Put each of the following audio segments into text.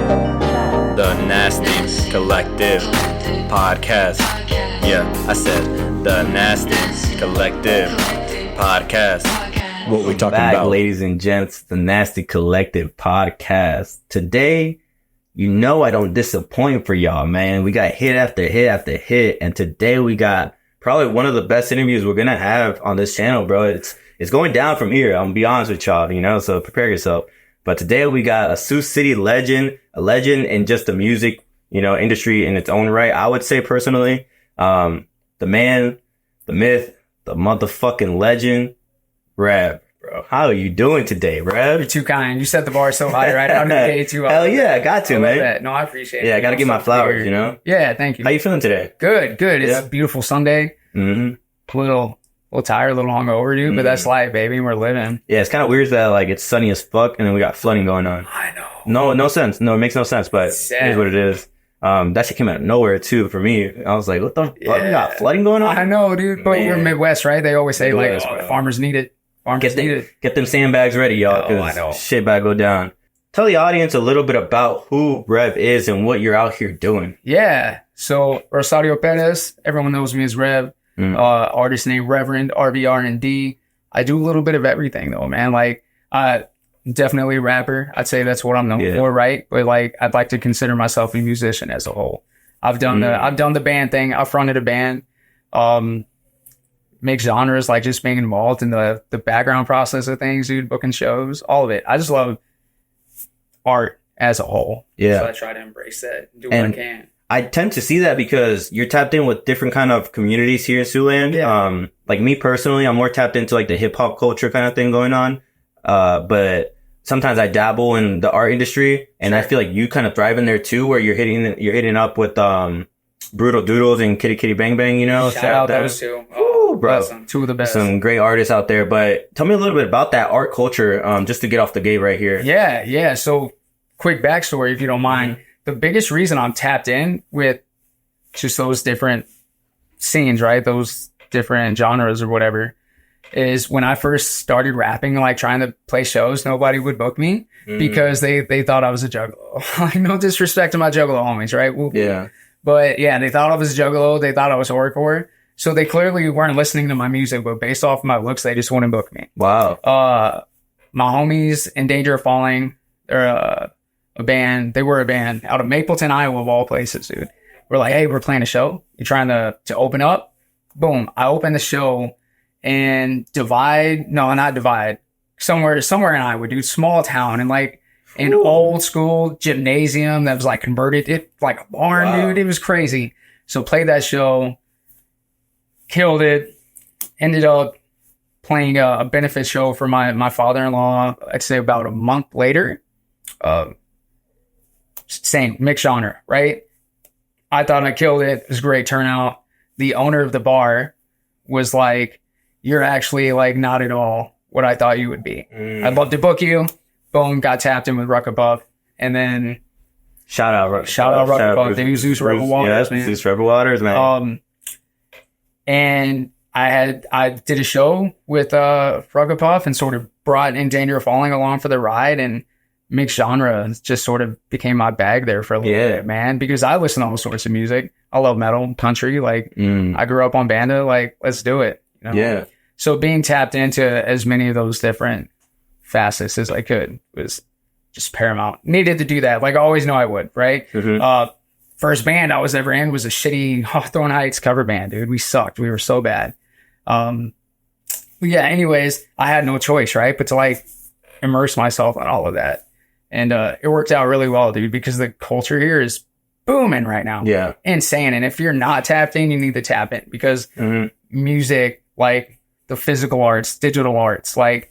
The Nastycollective podcast. Yeah, I said the Nastycollective podcast. What we talking back, about, ladies and gents? The Nastycollective podcast. Today, you know I don't disappoint for y'all, man. We got hit after hit after hit, and today we got probably one of the best interviews we're gonna have on this channel, bro. It's going down from here. I'm gonna be honest with y'all, you know, so prepare yourself. But today we got a Sioux City legend, a legend in just the music, you know, industry in its own right. I would say personally, the man, the myth, the motherfucking legend, Rev. Bro, how are you doing today, Rev? You're too kind. You set the bar so high, right? I'm gonna pay you Hell yeah, I got to, man. That. No, I appreciate it. Yeah, I gotta give my flowers, you know? Yeah, thank you. How you feeling today? Good. It's a beautiful Sunday. Mm-hmm. A little tired, a little hungover, dude, but that's life, baby. We're living. Yeah, it's kind of weird that like it's sunny as fuck and then we got flooding going on. I know. No sense. No, it makes no sense, but it is what it is. That shit came out of nowhere too for me. I was like, what the fuck? We got flooding going on? I know, dude. But you're Midwest, right? They always say Midwest, like, farmers need it. Get them sandbags ready, y'all, because shit about to go down. Tell the audience a little bit about who Rev is and what you're out here doing. Yeah. So Rosario Perez, everyone knows me as Rev. Artist name Rvrnd, Rvrnd. I do a little bit of everything though, man. Like, definitely a rapper. I'd say that's what I'm known for, right? But like, I'd like to consider myself a musician as a whole. I've done the band thing. I fronted a band. Make genres, like just being involved in the background process of things, dude, booking shows, all of it. I just love art as a whole. Yeah. So I try to embrace that and do what I can. I tend to see that because you're tapped in with different kind of communities here in Siouxland. Yeah. Like me personally, I'm more tapped into like the hip hop culture kind of thing going on. But sometimes I dabble in the art industry, and I feel like you kind of thrive in there too, where you're hitting up with Brutal Doodles and Kitty Kitty Bang Bang, you know? Shout out those two. Bro, two of the best. Some great artists out there, but tell me a little bit about that art culture, just to get off the gate right here. Yeah. So quick backstory, if you don't mind. The biggest reason I'm tapped in with just those different scenes, right? Those different genres or whatever, is when I first started rapping, like trying to play shows, nobody would book me because they thought I was a juggalo. Like, no disrespect to my juggalo homies, right? Yeah. But yeah, they thought I was a juggalo. They thought I was hardcore. So they clearly weren't listening to my music, but based off my looks, they just wouldn't book me. Wow. My homies in Danger of Falling, they're a band. They were a band out of Mapleton, Iowa, of all places, dude. We're like, hey, we're playing a show. You're trying to open up? Boom. I opened the show and somewhere in Iowa, dude, small town, and like an old school gymnasium that was like converted it like a barn, dude. It was crazy. So played that show. Killed it. Ended up playing a benefit show for my father-in-law, I'd say about a month later. Same, mixed genre, right? I thought I killed it. It was a great turnout. The owner of the bar was like, you're actually like not at all what I thought you would be. I'd love to book you. Boom, got tapped in with Rucka Buff. And then Shout out Rucka Buff. They use Zeus Rebel Waters, man. Zeus Rebel Waters, man. And I did a show with Rucka Puff and sort of brought in Danger of Falling along for the ride, and mixed genre just sort of became my bag there for a little bit, man, because I listen to all sorts of music. I love metal, country. Like, I grew up on Banda. Like, let's do it. You know? Yeah. So being tapped into as many of those different facets as I could was just paramount. Needed to do that. Like, I always know I would, right? First band I was ever in was a shitty Hawthorne Heights cover band, dude. We sucked. We were so bad. Yeah, anyways, I had no choice, right? But to like immerse myself in all of that. And it worked out really well, dude, because the culture here is booming right now. Yeah. Insane. And if you're not tapped in, you need to tap in, because music, like the physical arts, digital arts, like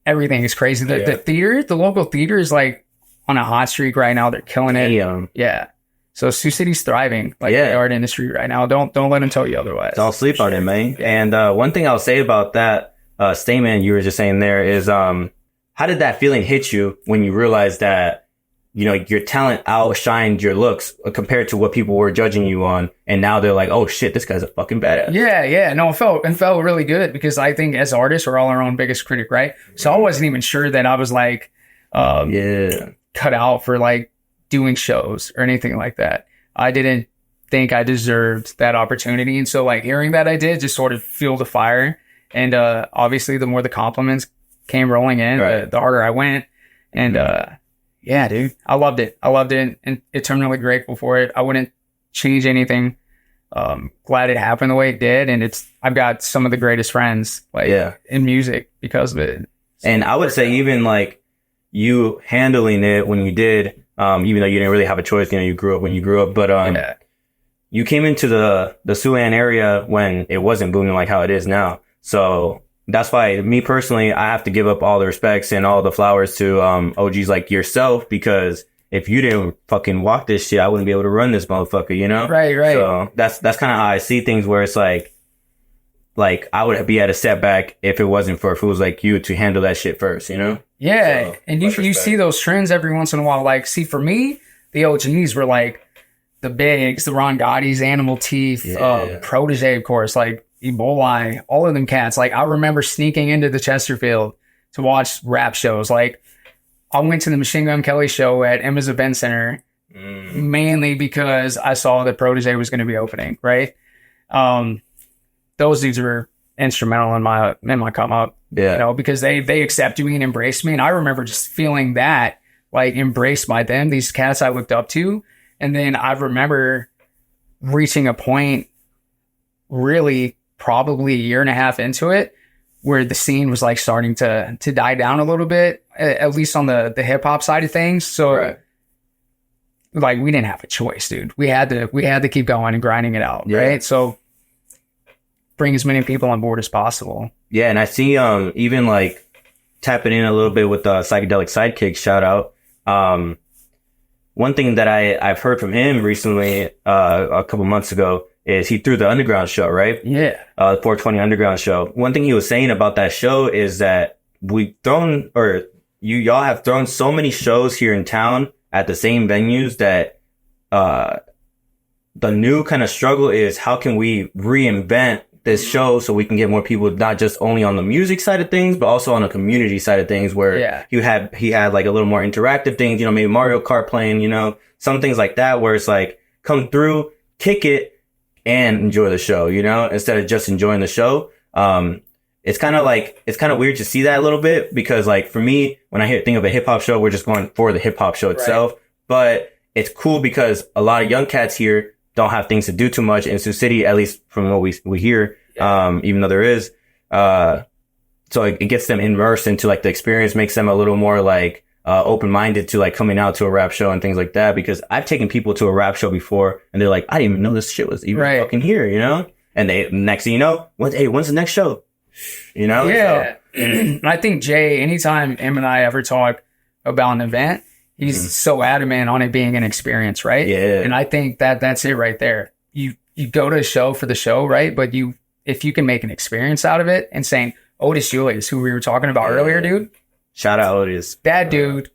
everything is crazy. The theater, the local theater is like on a hot streak right now. They're killing it. Yeah. So Sioux City's thriving, like the art industry right now. Don't let them tell you otherwise. Don't sleep on it, man. And one thing I'll say about that statement you were just saying there is, how did that feeling hit you when you realized that, you know, your talent outshined your looks compared to what people were judging you on, and now they're like, oh shit, this guy's a fucking badass. Yeah. No, it felt really good, because I think as artists, we're all our own biggest critic, right? So I wasn't even sure that I was like, cut out for like doing shows or anything like that. I didn't think I deserved that opportunity. And so like hearing that I did just sort of fueled the fire. And obviously the more the compliments came rolling in, the harder I went. And yeah, dude, I loved it. And eternally grateful for it. I wouldn't change anything. Glad it happened the way it did. And I've got some of the greatest friends like in music because of it. And I would say even like you handling it when you did, even though you didn't really have a choice, you know, you grew up when you grew up, but you came into the Siouxland area when it wasn't booming like how it is now. So that's why me personally, I have to give up all the respects and all the flowers to OGs like yourself, because if you didn't fucking walk this shit, I wouldn't be able to run this motherfucker, you know? Right. So that's kind of how I see things, where it's like I would be at a setback if it wasn't for fools like you to handle that shit first, you know? Yeah. So, and you see those trends every once in a while. Like, see, for me, the OGs were like the Bigs, the Ron Gottis, Animal Teeth, Protege, of course, like Ebola, all of them cats. Like, I remember sneaking into the Chesterfield to watch rap shows. Like, I went to the Machine Gun Kelly show at Emma's Event Center mainly because I saw that Protege was going to be opening, right? Those dudes were instrumental in my come up, you know, because they accepted me and embraced me. And I remember just feeling that, like, embraced by them, these cats I looked up to. And then I remember reaching a point really probably a year and a half into it where the scene was like starting to die down a little bit, at least on the hip hop side of things. So like we didn't have a choice, dude. We had to keep going and grinding it out. Right. So bring as many people on board as possible. Yeah. And I see, even like tapping in a little bit with the Psychedelic Sidekick shout out. One thing that I've heard from him recently, a couple months ago, is he threw the underground show, right? Yeah. 420 underground show. One thing he was saying about that show is that y'all have thrown so many shows here in town at the same venues that, the new kind of struggle is how can we reinvent this show so we can get more people, not just only on the music side of things, but also on the community side of things, where he had like a little more interactive things, you know, maybe Mario Kart playing, you know, some things like that, where it's like, come through, kick it, and enjoy the show, you know, instead of just enjoying the show. It's kind of weird to see that a little bit, because like for me, when I think of a hip hop show, we're just going for the hip hop show itself. But it's cool because a lot of young cats here don't have things to do too much in Sioux City, at least from what we hear. Even though there is, so it gets them immersed into like the experience, makes them a little more like, open-minded to like coming out to a rap show and things like that. Because I've taken people to a rap show before and they're like, I didn't even know this shit was even fucking here, you know? And next thing you know, when's the next show? You know? Yeah. So. I think Jay, anytime him and I ever talk about an event, he's so adamant on it being an experience, right? Yeah. And I think that's it right there. You go to a show for the show, right? But if you can make an experience out of it, and saying Otis Julius, who we were talking about earlier, dude. Shout out Otis. That dude,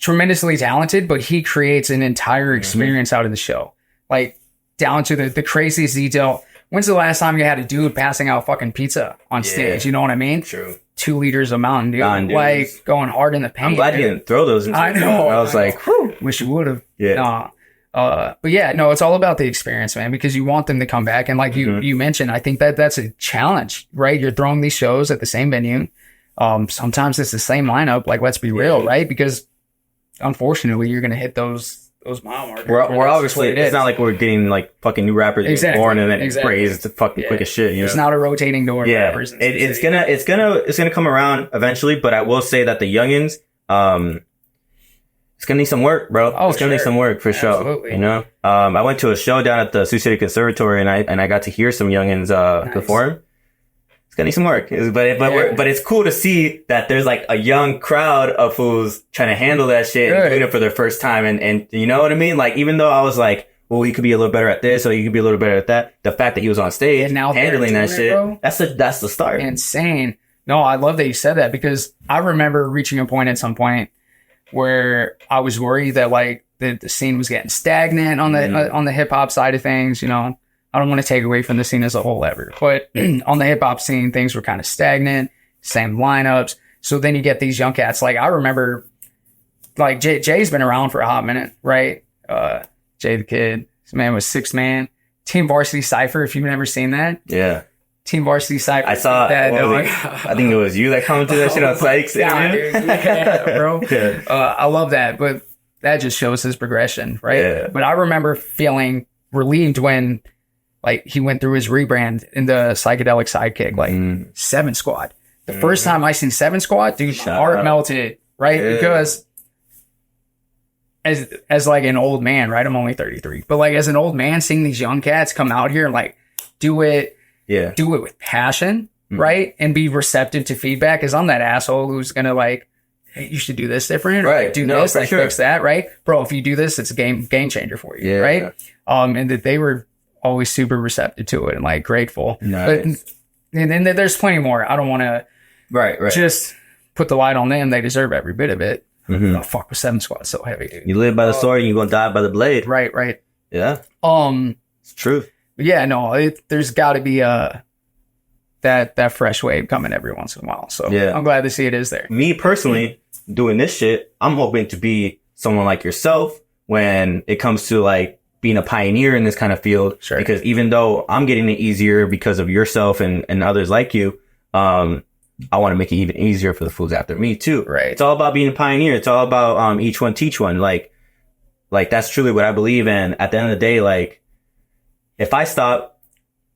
tremendously talented, but he creates an entire experience out of the show. Like, down to the craziest detail. When's the last time you had a dude passing out fucking pizza on stage? You know what I mean? True. 2 liters of Mountain Dew. Like, going hard in the paint. I'm glad you didn't throw those into I know. I was like, whew. Wish you would have. Yeah. Nah. But yeah, no, it's all about the experience, man, because you want them to come back. And like you mentioned, I think that's a challenge, right? You're throwing these shows at the same venue. Sometimes it's the same lineup. Like, let's be real, right? Because unfortunately, you're going to hit those mile markers. We're obviously, it's not like we're getting like fucking new rappers born and then praised the fucking quick as shit. You know? It's not a rotating door. Of rappers. It's gonna come around eventually, but I will say that the youngins, it's gonna need some work, bro. It's gonna need some work for sure. You know, I went to a show down at the Sioux City Conservatory and I got to hear some youngins perform. It's gonna need some work, but it's cool to see that there's like a young crowd of fools trying to handle that shit and doing it for their first time, and you know what I mean? Like, even though I was like, well, he could be a little better at this, or he could be a little better at that. The fact that he was on stage handling that shit, bro, that's the start. Insane. No, I love that you said that, because I remember reaching a point at some point where I was worried that like the scene was getting stagnant on the hip hop side of things. You know, I don't want to take away from the scene as a whole ever, but on the hip hop scene, things were kind of stagnant, same lineups. So then you get these young cats. Like, I remember like Jay's been around for a hot minute, right? Jay the Kid. This man was 6-man. Team Varsity Cypher, if you've never seen that. Yeah. Team Varsity Cypher. I saw that. I think it was you that commented that shit on Sykes. Yeah, dude. Yeah, bro. Yeah. I love that. But that just shows his progression, right? Yeah. But I remember feeling relieved when like he went through his rebrand in the Psychedelic Sidekick, like 7 Squad. The first time I seen 7 Squad, dude, my heart melted, right? Yeah. Because as like an old man, right? I'm only 33, but like as an old man, seeing these young cats come out here and like do it with passion, right? And be receptive to feedback. Cause I'm that asshole who's gonna like, hey, you should do this different, or like, do this, like fix that, right? Bro, if you do this, it's a game changer for you, right? And that they were always super receptive to it and like grateful. Nice. But and then there's plenty more. I don't want to just put the light on them. They deserve every bit of it. Oh, fuck, with 7 Squad so heavy, dude. You live by the sword and you're gonna die by the blade. Right. Yeah. It's true. Yeah, no, there's got to be that fresh wave coming every once in a while. So yeah, I'm glad to see it is there. Me personally, doing this shit, I'm hoping to be someone like yourself when it comes to like being a pioneer in this kind of field. Sure. Because even though I'm getting it easier because of yourself and others like you, I want to make it even easier for the fools after me too. Right. It's all about being a pioneer. It's all about each one teach one. Like that's truly what I believe in. At the end of the day, like if I stop,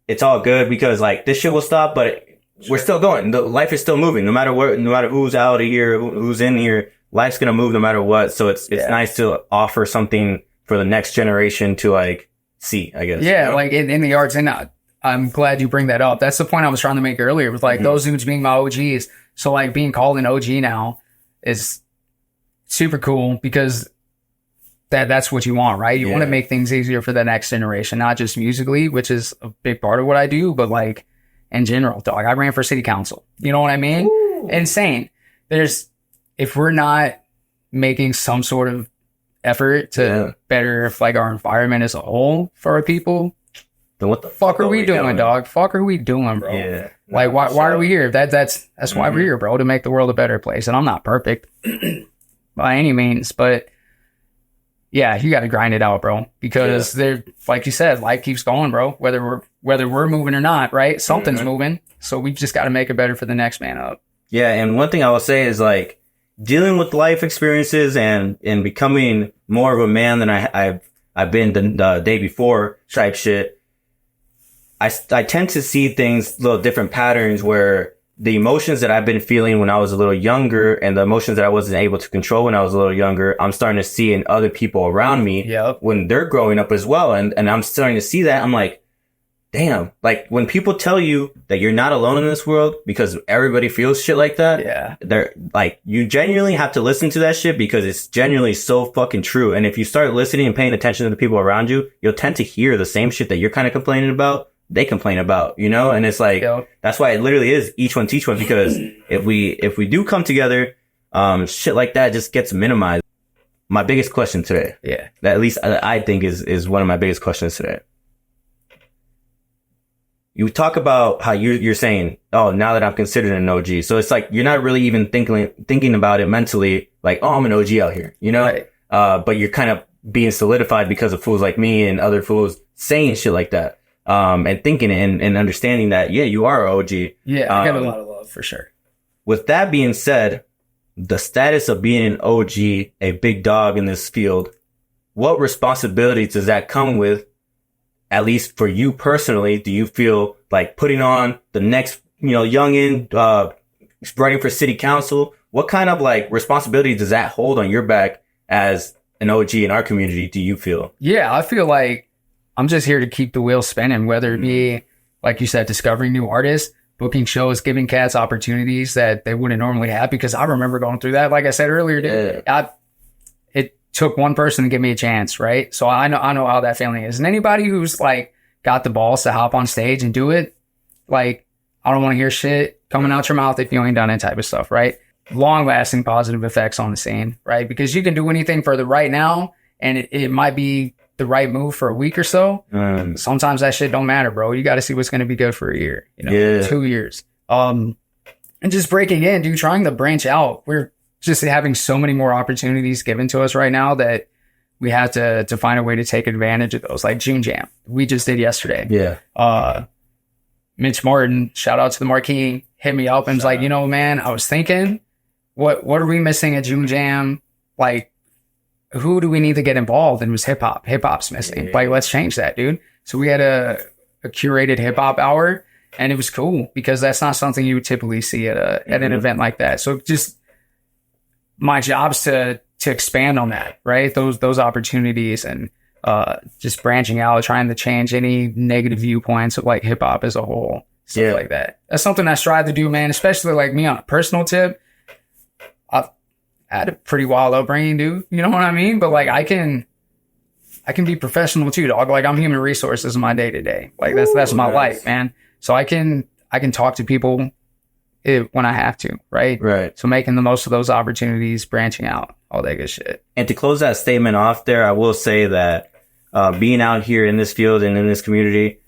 it's all good because like this shit will stop, but we're still going. The life is still moving. No matter who's out of here, who's in here, life's gonna move no matter what. So it's nice to offer something for the next generation to like see, I guess. Yeah, you know? Like in the arts, and I'm glad you bring that up. That's the point I was trying to make earlier with like those dudes being my OGs. So like being called an OG now is super cool because that's what you want, right? You want to make things easier for the next generation, not just musically, which is a big part of what I do, but like in general, dog. I ran for city council. You know what I mean? Ooh. Insane. If we're not making some sort of effort to better like our environment as a whole for our people, then what the fuck are we doing, dog? Fuck are we doing, bro? Yeah. Like why are we here? That's why we're here, bro, to make the world a better place. And I'm not perfect by any means, but yeah, you got to grind it out, bro, because they're like you said, life keeps going, bro. Whether we're moving or not, right? Something's moving, so we just got to make it better for the next man up. Yeah, and one thing I will say is like dealing with life experiences and becoming more of a man than I've been the day before type shit. I tend to see things, little different patterns where the emotions that I've been feeling when I was a little younger and the emotions that I wasn't able to control when I was a little younger, I'm starting to see in other people around me when they're growing up as well. And I'm starting to see that. I'm like, damn, like when people tell you that you're not alone in this world because everybody feels shit like that. They're like, you genuinely have to listen to that shit because it's genuinely so fucking true. And if you start listening and paying attention to the people around you, you'll tend to hear the same shit that you're kind of complaining about. They complain about, you know, and it's like, that's why it literally is each one teach one, because if we do come together, shit like that just gets minimized. My biggest question today, that at least I think is one of my biggest questions today. You talk about how you're saying, oh, now that I'm considered an OG. So it's like, you're not really even thinking about it mentally, like, oh, I'm an OG out here, you know, but you're kind of being solidified because of fools like me and other fools saying shit like that. And thinking and understanding that, you are an OG. Yeah, I got a lot of love for sure. With that being said, the status of being an OG, a big dog in this field, what responsibilities does that come with? At least for you personally, do you feel like putting on the next, youngin, running for city council? What kind of like responsibility does that hold on your back as an OG in our community? Do you feel? Yeah, I feel like I'm just here to keep the wheel spinning, whether it be, like you said, discovering new artists, booking shows, giving cats opportunities that they wouldn't normally have. Because I remember going through that. Like I said earlier, dude, it took one person to give me a chance, right? So I know how that feeling is. And anybody who's like got the balls to hop on stage and do it, like, I don't want to hear shit coming out your mouth if you ain't done that type of stuff, right? Long-lasting positive effects on the scene, right? Because you can do anything for the right now, and it might be the right move for a week or so. Sometimes that shit don't matter, bro. You got to see what's going to be good for a year, 2 years. And just breaking in, dude, trying to branch out. We're just having so many more opportunities given to us right now that we have to find a way to take advantage of those. Like June Jam, we just did yesterday. Yeah. Mitch Martin, shout out to the Marquee, hit me up and was like, you know, man, I was thinking, what are we missing at June Jam? Like, who do we need to get involved? And it was hip hop. Hip hop's missing. Like, let's change that, dude. So we had a curated hip hop hour, and it was cool because that's not something you would typically see at an event like that. So just my job's to expand on that, right? Those opportunities and just branching out, trying to change any negative viewpoints of like hip hop as a whole, stuff like that. That's something I strive to do, man. Especially like me on a personal tip. I had a pretty wild upbringing, dude. You know what I mean? But like I can be professional too, dog. Like I'm human resources in my day to day. Like that's my life, man. So I can talk to people when I have to, right? Right. So making the most of those opportunities, branching out, all that good shit. And to close that statement off there, I will say that being out here in this field and in this community,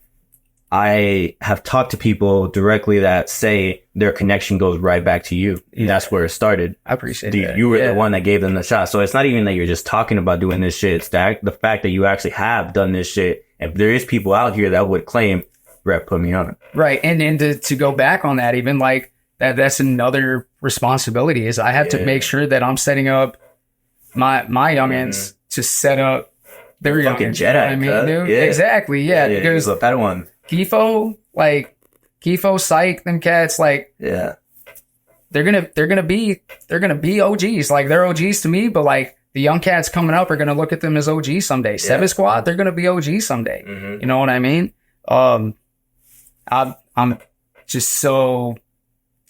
I have talked to people directly that say their connection goes right back to you. Yeah. That's where it started. I appreciate that. You were the one that gave them the shot. So it's not even that you're just talking about doing this shit. It's the fact that you actually have done this shit. If there is people out here that would claim, Rep put me on. Right. And to go back on that, even like that's another responsibility is I have to make sure that I'm setting up my youngins to set up their fucking youngins. Jedi. I mean, dude, exactly. Yeah. Because that one. Kifo, Psych, them cats, like, they're gonna be OGs. Like they're OGs to me, but like the young cats coming up are gonna look at them as OGs someday. Seven Squad, they're gonna be OGs someday. Mm-hmm. You know what I mean? I'm just so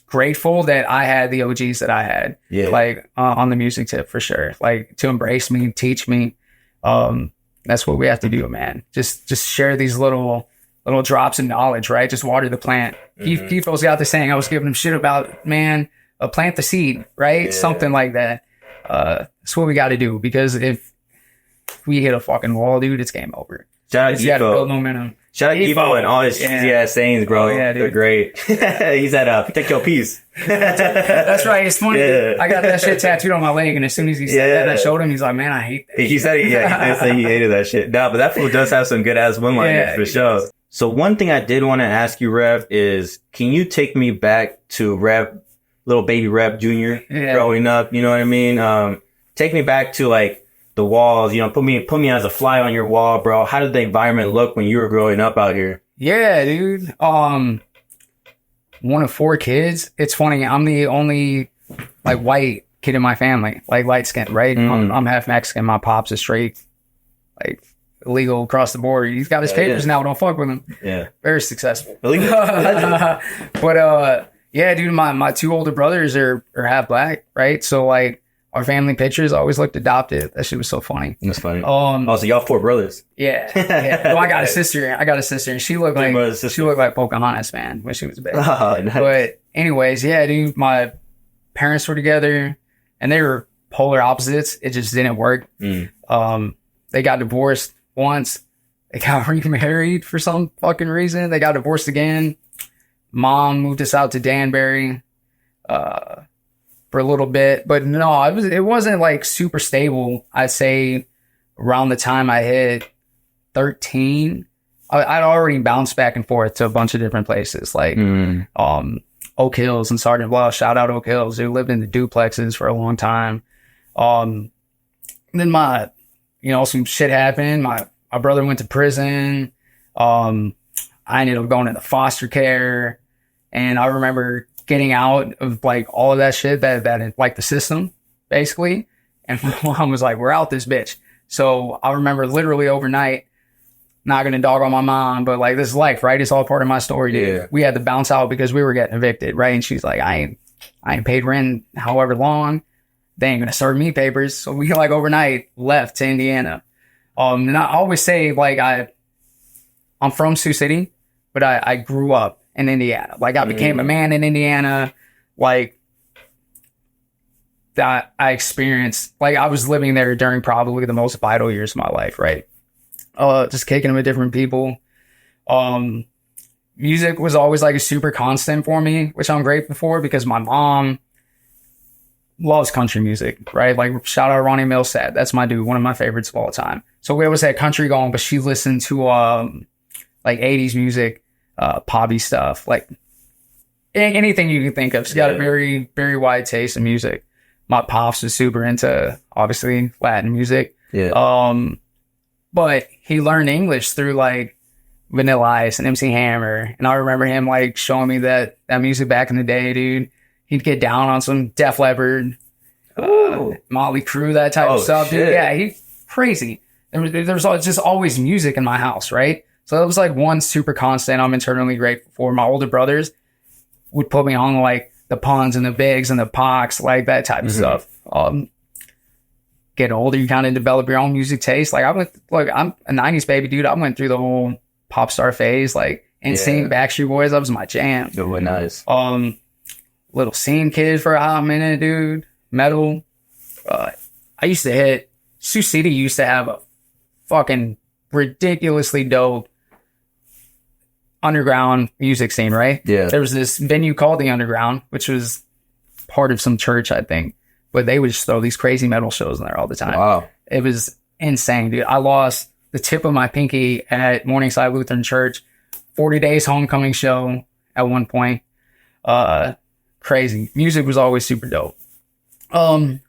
grateful that I had the OGs that I had. Yeah. Like on the music tip for sure. Like to embrace me, teach me. That's what we have to do, man. Just share these little drops of knowledge, right? Just water the plant. Mm-hmm. Kifo's got the saying, I was giving him shit about, man, plant the seed, right? Yeah. Something like that. That's what we got to do because if we hit a fucking wall, dude, it's game over. Shout out to build momentum. Shout out to Kifo and all his cheesy ass sayings, bro. Oh, yeah, dude. They're great. He's at protect your peace. That's right. It's funny. Yeah. I got that shit tattooed on my leg, and as soon as he said that, I showed him. He's like, "Man, I hate that." He said, he did say he hated that shit. No, but that fool does have some good ass one-liners for sure. So one thing I did want to ask you, Rev, is can you take me back to Rev, little baby Rev Jr. Growing up? You know what I mean? Take me back to like the walls. You know, put me as a fly on your wall, bro. How did the environment look when you were growing up out here? Yeah, dude. One of 4 kids. It's funny. I'm the only like white kid in my family, like light skin, right? I'm half Mexican. My pops is straight, like illegal across the board. He's got his papers now. Don't fuck with him. Yeah, very successful. But yeah, dude. My 2 older brothers are half black, right? So like our family pictures always looked adopted. That shit was so funny. That's funny. So y'all 4 brothers. Yeah. Well, I got a sister, and she looked like Pocahontas, man, when she was big. Oh, nice. But anyways, yeah, dude, my parents were together, and they were polar opposites. It just didn't work. They got divorced once. They got remarried for some fucking reason. They got divorced again. Mom moved us out to Danbury. For a little bit, but no, it wasn't like super stable. I'd say around the time I hit 13, I'd already bounced back and forth to a bunch of different places, like Oak Hills and Sergeant Bluff. Shout out Oak Hills. They lived in the duplexes for a long time. Then some shit happened. My brother went to prison. I ended up going into foster care, and I remember getting out of like all of that shit that like the system basically. And my mom was like, we're out this bitch. So I remember literally overnight, not going to dog on my mom, but like this is life, right? It's all part of my story, dude. Yeah. We had to bounce out because we were getting evicted, right? And she's like, I ain't paid rent however long. They ain't going to serve me papers. So we like overnight left to Indiana. And I always say like I'm from Sioux City, but I grew up in Indiana. Like I became a man in Indiana. Like that I experienced, like I was living there during probably the most vital years of my life, right? Just kicking it with different people. Music was always like a super constant for me, which I'm grateful for because my mom loves country music, right? Like, shout out Ronnie Millsap. That's my dude, one of my favorites of all time. So we always had country going, but she listened to like 80s music, poppy stuff, like anything you can think of. She's got a very, very wide taste in music. My pops was super into, obviously, Latin music. Yeah. But he learned English through like Vanilla Ice and MC Hammer. And I remember him like showing me that music back in the day, dude. He'd get down on some Def Leppard, Motley Crue, that type of stuff. Shit. Dude, yeah, he's crazy. There's just always music in my house, right? So it was like one super constant I'm eternally grateful for. My older brothers would put me on like the Puns and the Bigs and the Pox, like that type of stuff. Get older, you kind of develop your own music taste. Like I'm a 90s baby, dude. I went through the whole pop star phase, like NSYNC, Backstreet Boys. That was my jam. Really nice. Little Scene Kid for a hot minute, dude. Metal. I used to hit Sioux City. Used to have a fucking ridiculously dope underground music scene, right? Yeah. There was this venue called the Underground, which was part of some church, I think. But they would just throw these crazy metal shows in there all the time. Wow. It was insane, dude. I lost the tip of my pinky at Morningside Lutheran Church. 40 Days Homecoming show at one point. Crazy. Music was always super dope. Got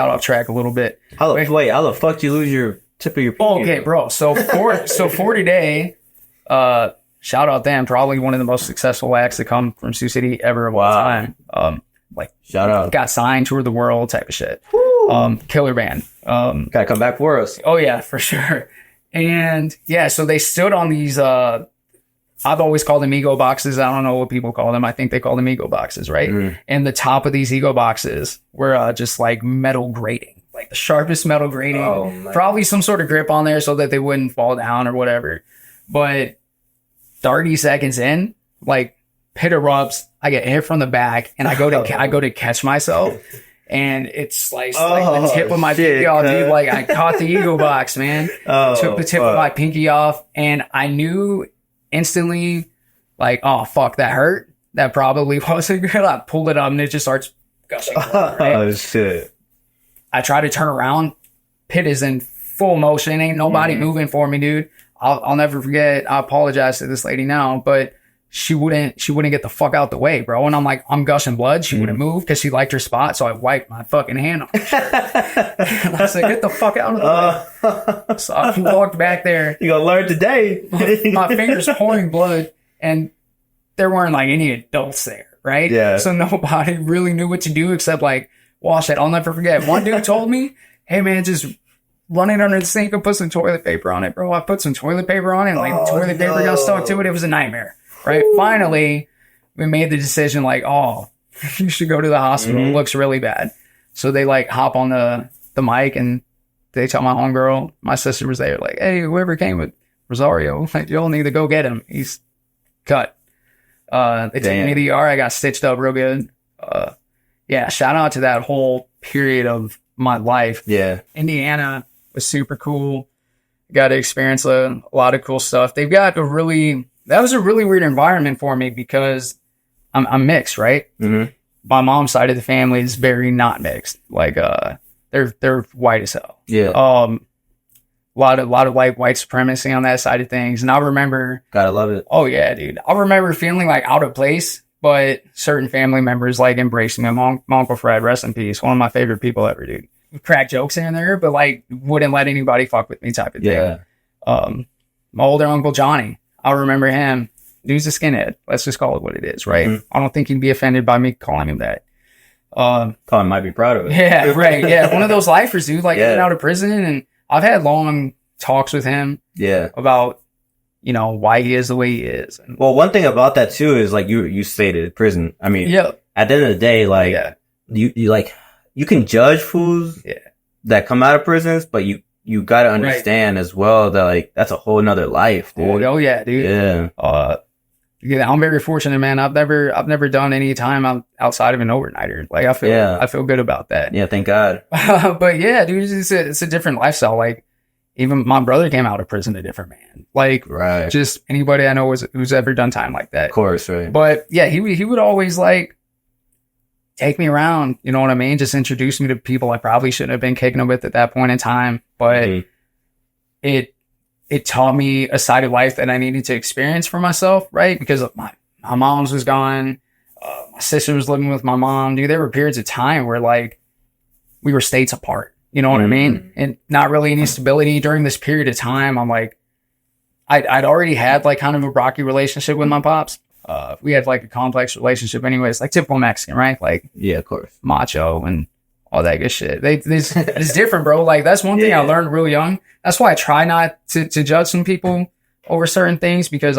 off track a little bit. How the fuck do you lose your tip of your pinky? Okay, bro. So 40 Day, shout out them, probably one of the most successful acts to come from Sioux City ever of all time. Like shout out. Got signed, toured the world type of shit. Killer band. Gotta come back for us. Oh yeah, for sure. And yeah, so they stood on these I've always called them ego boxes. I don't know what people call them. I think they call them ego boxes, right? And the top of these ego boxes were just like metal grating, like the sharpest metal grating. Probably some sort of grip on there so that they wouldn't fall down or whatever. But 30 seconds in, like pit erupts. I get hit from the back, and I go to catch myself, and it sliced like the tip of my pinky off, dude. Like I caught the ego box, man. Took the tip of my pinky off, and I knew instantly, like, oh fuck, that hurt. That probably wasn't good. I pulled it up, and it just starts gushing. Right? Oh shit! I try to turn around. Pit is in full motion. Ain't nobody moving for me, dude. I'll never forget. I apologize to this lady now, but she wouldn't get the fuck out the way, bro. And I'm like, I'm gushing blood. She wouldn't move because she liked her spot. So I wiped my fucking hand on her. And I said, get the fuck out of the way. So I walked back there. You gonna learn today. My fingers pouring blood, and there weren't like any adults there, right? Yeah. So nobody really knew what to do except like wash it. I'll never forget. One dude told me, hey man, just run it under the sink and put some toilet paper on it, bro. I put some toilet paper on it, and like the toilet paper got stuck to it. It was a nightmare. Right. Finally, we made the decision like, oh, you should go to the hospital. It looks really bad. So they like hop on the mic, and they tell my homegirl, my sister was there, like, hey, whoever came with Rosario, like, you'll need to go get him. He's cut. They took me to the ER. I got stitched up real good. Yeah, shout out to that whole period of my life. Yeah. Indiana was super cool. Got to experience a lot of cool stuff. They've got that was a really weird environment for me because I'm mixed, right? My mom's side of the family is very not mixed. Like, they're white as hell. Yeah. A lot of like white supremacy on that side of things. And I remember, gotta love it. Oh yeah, dude. I remember feeling like out of place, but certain family members like embracing me. My Uncle Fred, rest in peace. One of my favorite people ever, dude. Crack jokes in there, but like wouldn't let anybody fuck with me type of thing. Yeah. My older Uncle Johnny, I remember him. Dude's a skinhead. Let's just call it what it is, right? I don't think he'd be offended by me calling him that. Colin might be proud of it. Yeah, right. Yeah, one of those lifers, dude. Like getting out of prison, and I've had long talks with him. Yeah, about why he is the way he is. Well, one thing about that too is like you stated prison. I mean, at the end of the day, like you can judge fools that come out of prisons, but you got to understand as well that like that's a whole nother life, dude. Oh yeah, dude. Yeah. Yeah, I'm very fortunate, man. I've never done any time outside of an overnighter. Like I feel good about that. Yeah, thank God. But yeah, dude, it's a different lifestyle. Like even my brother came out of prison a different man. Like just anybody I know who's ever done time like that. Of course, right. But yeah, he would always like take me around, you know what I mean? Just introduce me to people I probably shouldn't have been kicking it with at that point in time. But it taught me a side of life that I needed to experience for myself, right? Because my mom's was gone. My sister was living with my mom. Dude, there were periods of time where like we were states apart. You know what I mean? And not really any stability during this period of time. I'm like, I'd already had like kind of a rocky relationship with my pops. We had like a complex relationship anyways, like typical Mexican, right? Like, yeah, of course. Macho and all that good shit. It's different, bro. Like that's one thing I learned real young. That's why I try not to judge some people over certain things, because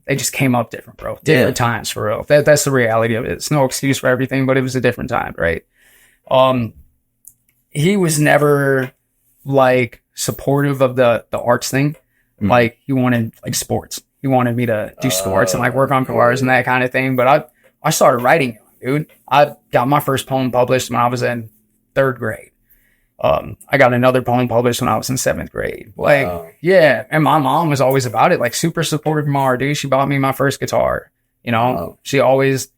they just came up different, bro. Different times, for real. That's the reality of it. It's no excuse for everything, but it was a different time, right? He was never like supportive of the arts thing. Like he wanted like sports. He wanted me to do sports and like work on cars and that kind of thing. But I started writing, dude. I got my first poem published when I was in 3rd grade. I got another poem published when I was in 7th grade. Like, yeah. And my mom was always about it, like super supportive of my art, dude. She bought me my first guitar, you know, she always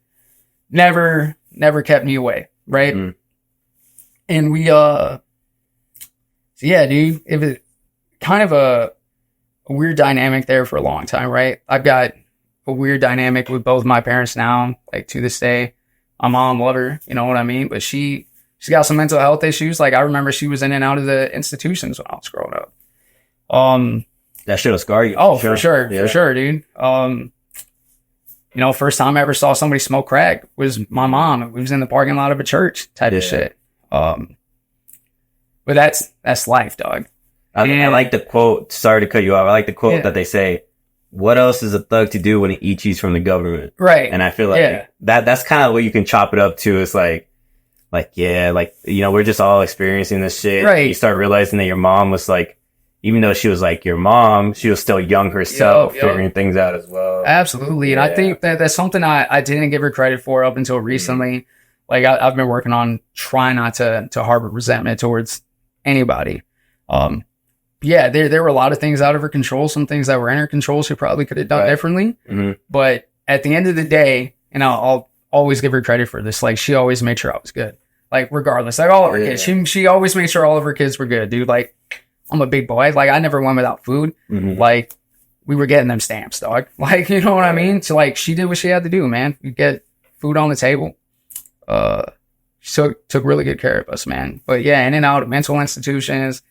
never kept me away. Right. And we, so yeah, dude, it was kind of a weird dynamic there for a long time. Right. I've got a weird dynamic with both my parents now, like to this day. My mom, love her, you know what I mean? But she's got some mental health issues. Like I remember she was in and out of the institutions when I was growing up. That shit'll scar you. Oh, for sure. For sure, dude. You know, first time I ever saw somebody smoke crack was my mom. We was in the parking lot of a church type of shit. But that's life, dog. I like the quote. Sorry to cut you off. I like the quote that they say, "What else is a thug to do when he eat cheese from the government?" Right. And I feel like that's kind of what you can chop it up to. It's like, you know, we're just all experiencing this shit. Right. You start realizing that your mom was like, even though she was like your mom, she was still young herself, figuring things out as well. Absolutely. And I think that's something I didn't give her credit for up until recently. Like I've been working on trying not to harbor resentment towards anybody. Yeah, there were a lot of things out of her control, some things that were in her control she probably could have done differently. But at the end of the day, and I'll always give her credit for this, like she always made sure I was good. Like regardless, like all of her kids, she always made sure all of her kids were good, dude. Like I'm a big boy. Like I never went without food. Like we were getting them stamps, dog. Like, you know what I mean? So like she did what she had to do, man. We get food on the table. She took really good care of us, man. But yeah, in and out of mental institutions,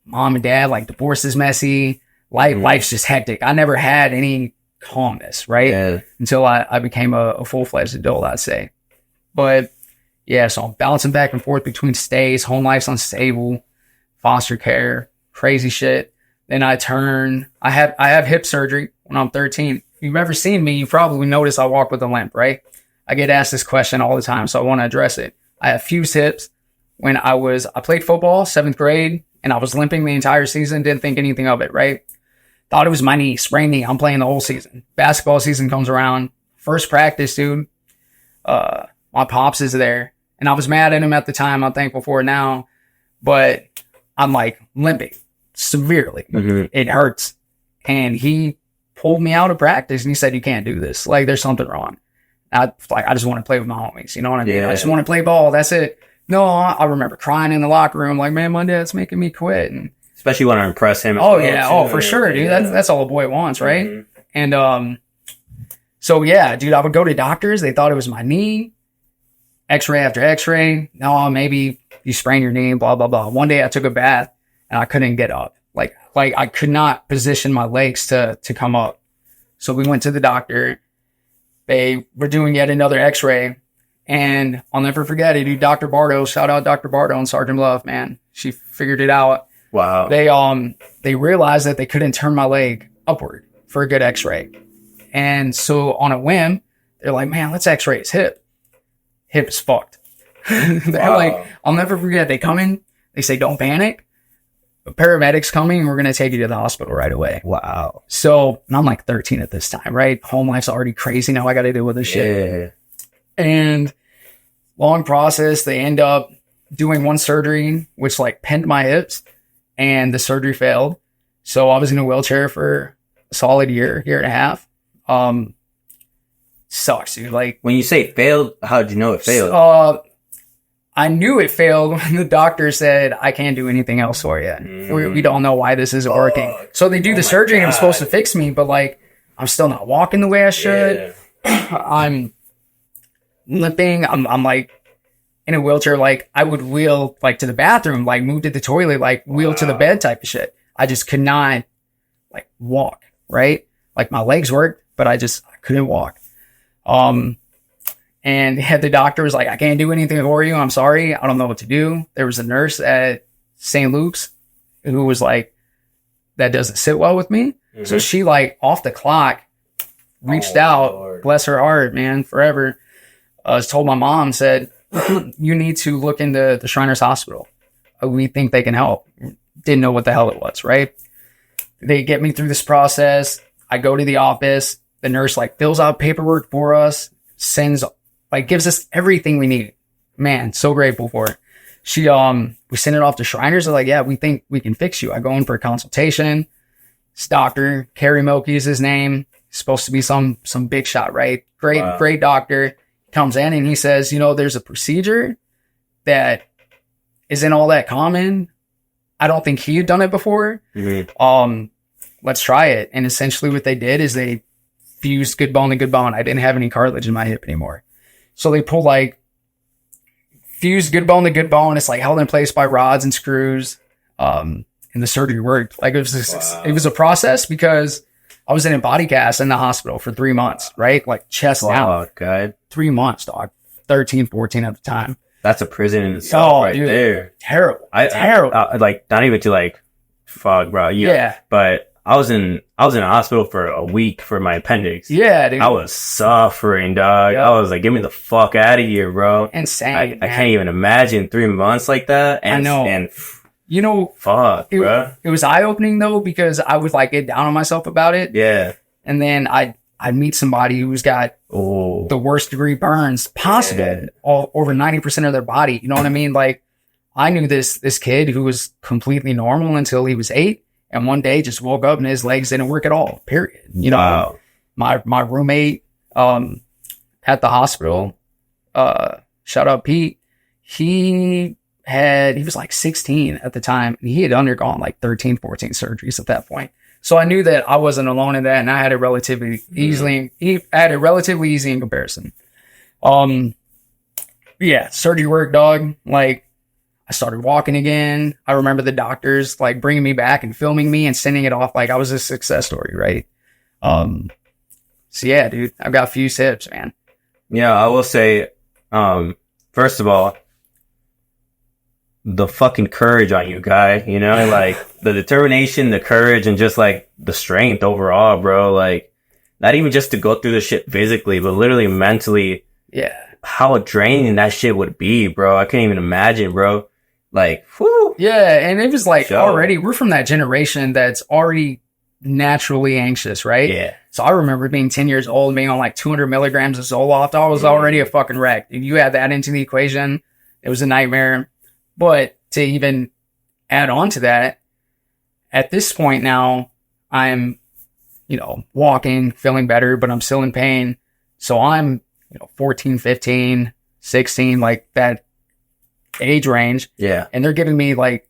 mom and dad, like divorce is messy. Life's just hectic. I never had any calmness, right? Until I became a full-fledged adult, I'd say. But yeah, so I'm bouncing back and forth between stays, home life's unstable, foster care, crazy shit. Then I have hip surgery when I'm 13. If you've ever seen me, you probably notice I walk with a limp, right? I get asked this question all the time, so I want to address it. I have fused hips. When I played football, 7th grade, and I was limping the entire season, didn't think anything of it, right? Thought it was my knee, sprained knee. I'm playing the whole season. Basketball season comes around. First practice, dude. My pops is there. And I was mad at him at the time. I'm thankful for it now. But I'm like limping severely. It hurts. And he pulled me out of practice and he said, "You can't do this. Like, there's something wrong." I just want to play with my homies. You know what I mean? I just want to play ball. That's it. No, I remember crying in the locker room, like, man, my dad's making me quit. And especially when I impress him. For sure, dude. That's all a boy wants, right? And so yeah, dude, I would go to doctors. They thought it was my knee. X-ray after X-ray. No, maybe you sprained your knee. Blah blah blah. One day I took a bath and I couldn't get up. Like I could not position my legs to come up. So we went to the doctor. They were doing yet another X-ray. And I'll never forget it, dude. Dr. Bardo, shout out Dr. Bardo and Sergeant Love, man. She figured it out. Wow. They realized that they couldn't turn my leg upward for a good X-ray. And so on a whim, they're like, man, let's X-ray his hip. Hip is fucked. They're like, I'll never forget. They come in, they say, don't panic. A paramedic's coming, we're going to take you to the hospital right away. Wow. So, and I'm like 13 at this time, right? Home life's already crazy. Now I got to deal with this shit. And long process, they end up doing one surgery, which like pinned my hips, and the surgery failed. So I was in a wheelchair for a solid year and a half. sucks, dude. Like, when you say failed, how did you know it failed? I knew it failed when the doctor said, I can't do anything else for you. We don't know why this isn't working. So they do the surgery and I'm supposed to fix me, but like, I'm still not walking the way I should. Yeah. I'm limping. I'm like in a wheelchair. Like, I would wheel like to the bathroom, like move to the toilet, like wheel to the bed type of shit. I just could not like walk, right? Like my legs worked, but I couldn't walk. And the doctor was like, I can't do anything for you. I'm sorry. I don't know what to do. There was a nurse at St. Luke's who was like, that doesn't sit well with me. Mm-hmm. So she like off the clock reached out, Lord. Bless her heart, man, forever. Told my mom, said, you need to look into the Shriners Hospital. We think they can help. Didn't know what the hell it was, right? They get me through this process. I go to the office. The nurse like fills out paperwork for us, gives us everything we need. Man, so grateful for it. We send it off to Shriners. They're like, yeah, we think we can fix you. I go in for a consultation. This doctor, Kerry Milky is his name. He's supposed to be some big shot, right? Great doctor. Comes in and he says, there's a procedure that isn't all that common. I don't think he had done it before. Mm-hmm. Let's try it. And essentially what they did is they fused good bone to good bone. I didn't have any cartilage in my hip anymore. So they pulled fused good bone to good bone. It's like held in place by rods and screws. And the surgery worked. Like it was a process because I was in a body cast in the hospital for 3 months, right? Like chest down. Oh, God. 3 months, dog. 13, 14 at the time. That's a prison in itself dude, there. Terrible. Terrible. Not even to fuck, bro. Yeah. But I was in a hospital for a week for my appendix. Yeah, dude. I was suffering, dog. Yep. I was like, get me the fuck out of here, bro. Insane. I can't even imagine 3 months like that. And, I know. And fuck, bro. It was eye-opening though, because I would get down on myself about it. Yeah. And then I'd meet somebody who's got the worst degree burns possible, over 90% of their body. You know what I mean? Like, I knew this kid who was completely normal until he was 8. And one day just woke up and his legs didn't work at all, period. Wow. My roommate, at the hospital, shout out Pete, he was 16 at the time and he had undergone 13, 14 surgeries at that point. So I knew that I wasn't alone in that and I had it relatively easy in comparison. Yeah, surgery worked, dog. I started walking again. I remember the doctors bringing me back and filming me and sending it off like I was a success story, right? So yeah, dude, I've got a few tips, man. Yeah, I will say, first of all, the fucking courage on you, guy, the determination, the courage, and just the strength overall, bro. Not even just to go through the shit physically, but literally mentally. Yeah. How draining that shit would be, bro. I can't even imagine, bro. Whew. Yeah, and it was already, we're from that generation that's already naturally anxious, right? Yeah. So I remember being 10 years old, being on 200 milligrams of Zoloft. I was already a fucking wreck. If you add that into the equation, it was a nightmare. But to even add on to that, at this point now, I'm, walking, feeling better, but I'm still in pain. So I'm, 14, 15, 16, that age range. Yeah. And they're giving me the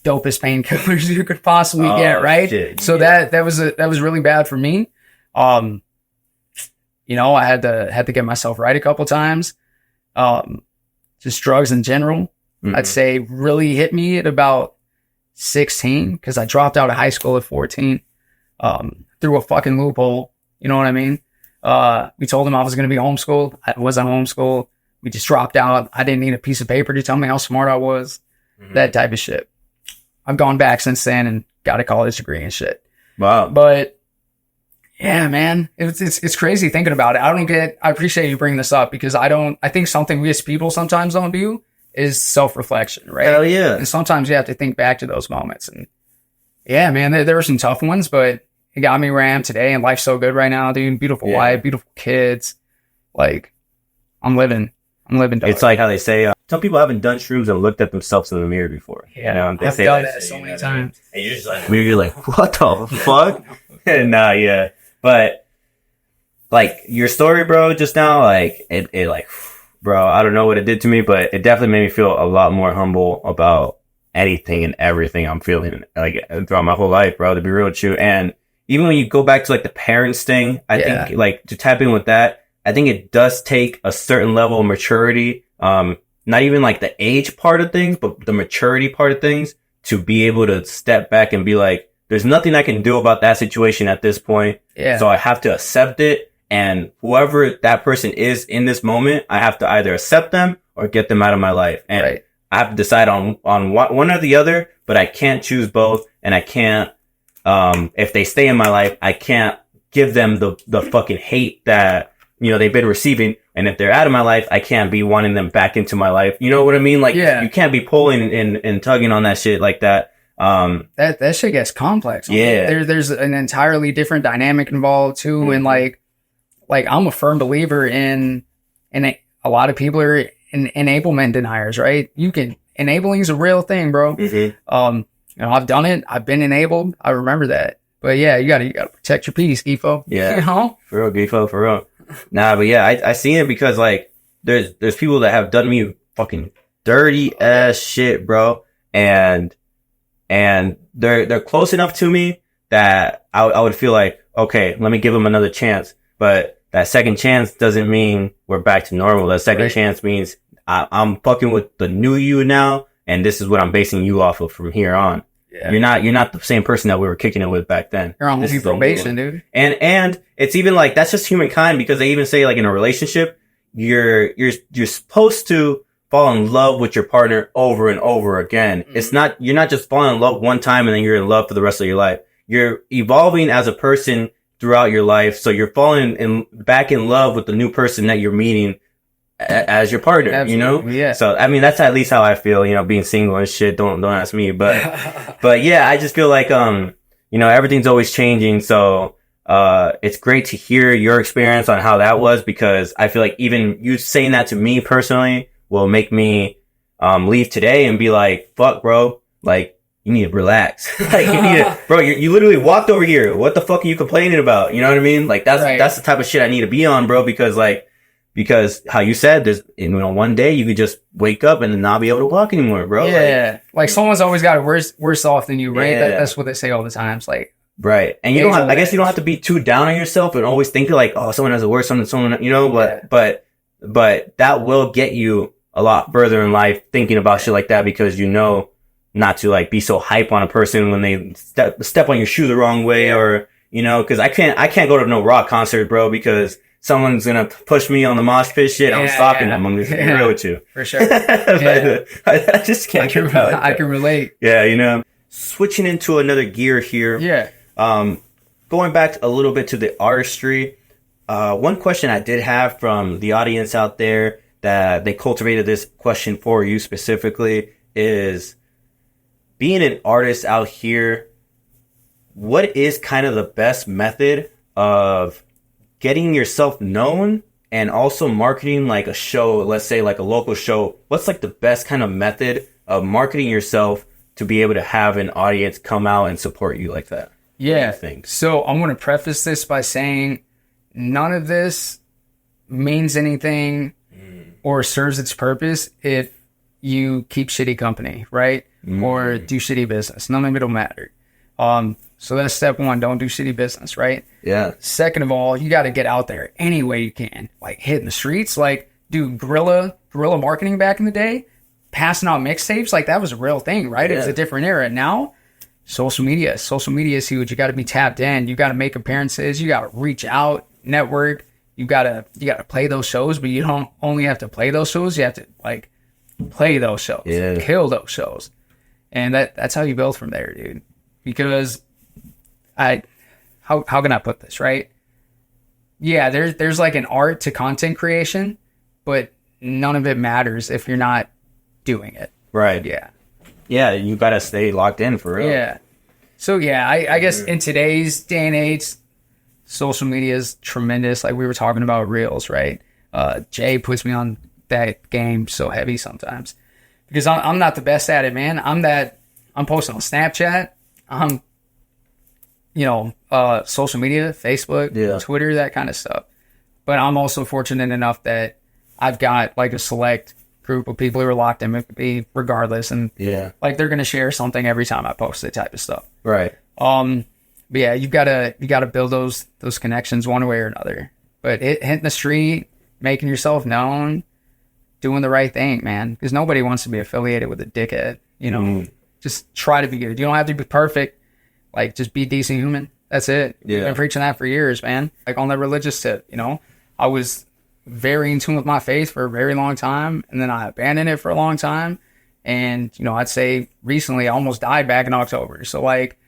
dopest painkillers you could possibly get, right? Shit. So that was really bad for me. I had to get myself right a couple times. Just drugs in general, I'd say really hit me at about 16 because I dropped out of high school at 14 through a fucking loophole. You know what I mean? We told him I was going to be homeschooled. I wasn't homeschooled. We just dropped out. I didn't need a piece of paper to tell me how smart I was. That type of shit. I've gone back since then and got a college degree and shit. Wow. But yeah, man, it's crazy thinking about it. I appreciate you bringing this up because I think something we as people sometimes don't do is self-reflection, right? Hell yeah. And sometimes you have to think back to those moments. And yeah, man, there were some tough ones, but it got me where I am today and life's so good right now, dude. Beautiful wife, beautiful kids. I'm living. Dog. It's like how they say, some people haven't done shrooms and looked at themselves in the mirror before. Yeah, They I've say done that so many times. And you're just you're like, what the fuck? Nah, yeah. But like your story, bro, just now, like it like, bro, I don't know what it did to me, but it definitely made me feel a lot more humble about anything and everything I'm feeling like throughout my whole life, bro, to be real with you. And even when you go back to like the parents thing, I think like to tap in with that, I think it does take a certain level of maturity. Not even like the age part of things, but the maturity part of things to be able to step back and be like, there's nothing I can do about that situation at this point. Yeah. So I have to accept it. And whoever that person is in this moment, I have to either accept them or get them out of my life. And I have to decide on one or the other, but I can't choose both. And I can't, if they stay in my life, I can't give them the fucking hate that, you know, they've been receiving. And if they're out of my life, I can't be wanting them back into my life. You know what I mean? Like, you can't be pulling and tugging on that shit like that. That shit gets complex. There's an entirely different dynamic involved too. And like I'm a firm believer in a lot of people are enablement deniers, right? Enabling is a real thing, bro. You know, I've done it. I've been enabled. I remember that. But yeah, you gotta protect your peace, Gifo. Yeah. You know? For real, Gifo, for real. Nah, but yeah, I seen it because like there's people that have done me fucking dirty ass shit, bro. And they're close enough to me that I would feel like, okay, let me give them another chance. But that second chance doesn't mean we're back to normal. That second chance means I'm fucking with the new you now. And this is what I'm basing you off of from here on. Yeah. You're not the same person that we were kicking it with back then. You're on probation, dude. And it's even like, that's just humankind, because they even say like in a relationship, you're supposed to fall in love with your partner over and over again. Mm-hmm. You're not just falling in love one time and then you're in love for the rest of your life. You're evolving as a person throughout your life. So you're falling back in love with the new person that you're meeting as your partner. Absolutely, you know? Yeah. So, I mean, that's at least how I feel, you know, being single and shit. Don't ask me, but yeah, I just feel like, you know, everything's always changing. So, it's great to hear your experience on how that was, because I feel like even you saying that to me personally will make me, leave today and be like, fuck, bro, like, you need to relax. Like, you need to, bro, you literally walked over here. What the fuck are you complaining about? You know what I mean? Like, that's the type of shit I need to be on, bro, because how you said, there's, you know, one day you could just wake up and not be able to walk anymore, bro. Yeah. Like someone's always got it worse off than you, right? Yeah. That's what they say all the time. It's like, right. And I guess you don't have to be too down on yourself and always think like, oh, someone has it worse than someone, you know, but that will get you a lot further in life thinking about shit like that, because you know not to like be so hype on a person when they step on your shoe the wrong way, or, you know, cause I can't go to no rock concert, bro, because someone's gonna push me on the mosh pit shit. I'm stopping them. I'm just gonna be real with you. For sure. Yeah. I just can't. I can relate. Yeah, you know. Switching into another gear here. Yeah. Going back a little bit to the artistry. One question I did have from the audience out there, that they cultivated this question for you specifically, is being an artist out here, what is kind of the best method of getting yourself known and also marketing like a show, let's say like a local show? What's like the best kind of method of marketing yourself to be able to have an audience come out and support you like that? Yeah. So I'm going to preface this by saying none of this means anything or serves its purpose if you keep shitty company, right? Or do shitty business. None of it'll matter. So that's step one. Don't do shitty business, right? Yeah. Second of all, you got to get out there any way you can. Like hitting the streets, like do guerrilla marketing back in the day, passing out mixtapes. Like that was a real thing, right? Yeah. It was a different era. Now, social media is huge. You got to be tapped in. You got to make appearances. You got to reach out, network. You got to play those shows, but you don't only have to play those shows. You have to like play those shows, kill those shows. And that's how you build from there, dude. Because how can I put this, right? Yeah, there's like an art to content creation, but none of it matters if you're not doing it. Right. Yeah. Yeah, you gotta stay locked in for real. Yeah. So yeah, I guess in today's day and age, social media is tremendous. Like we were talking about Reels, right? Jay puts me on that game so heavy sometimes because I'm not the best at it, man. I'm posting on Snapchat. I'm, social media, Facebook, Twitter, that kind of stuff. But I'm also fortunate enough that I've got like a select group of people who are locked in with me regardless. And like they're going to share something every time I post that type of stuff. Right. But yeah, you gotta build those connections one way or another. But hitting the street, making yourself known, doing the right thing, man. Because nobody wants to be affiliated with a dickhead, you know. Just try to be good. You don't have to be perfect. Like, just be a decent human. That's it. Yeah. I've been preaching that for years, man. Like, on the religious tip, you know. I was very in tune with my faith for a very long time, and then I abandoned it for a long time. And, you know, I'd say recently I almost died back in October. So, like,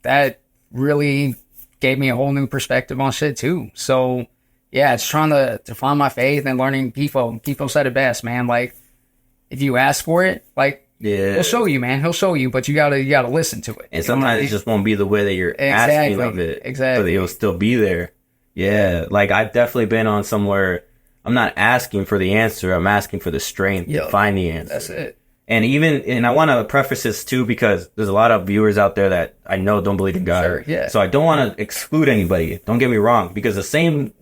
that really gave me a whole new perspective on shit, too. So, yeah, it's trying to find my faith and learning. People said it best, man. Like, if you ask for it, like, he'll show you, man. He'll show you, but you gotta listen to it. And sometimes it just won't be the way that you're asking of it. Exactly. But it'll still be there. Yeah. Like, I've definitely been on somewhere. I'm not asking for the answer. I'm asking for the strength to find the answer. That's it. And I want to preface this too, because there's a lot of viewers out there that I know don't believe in God. Sure, yeah. So I don't want to exclude anybody. Don't get me wrong, because the same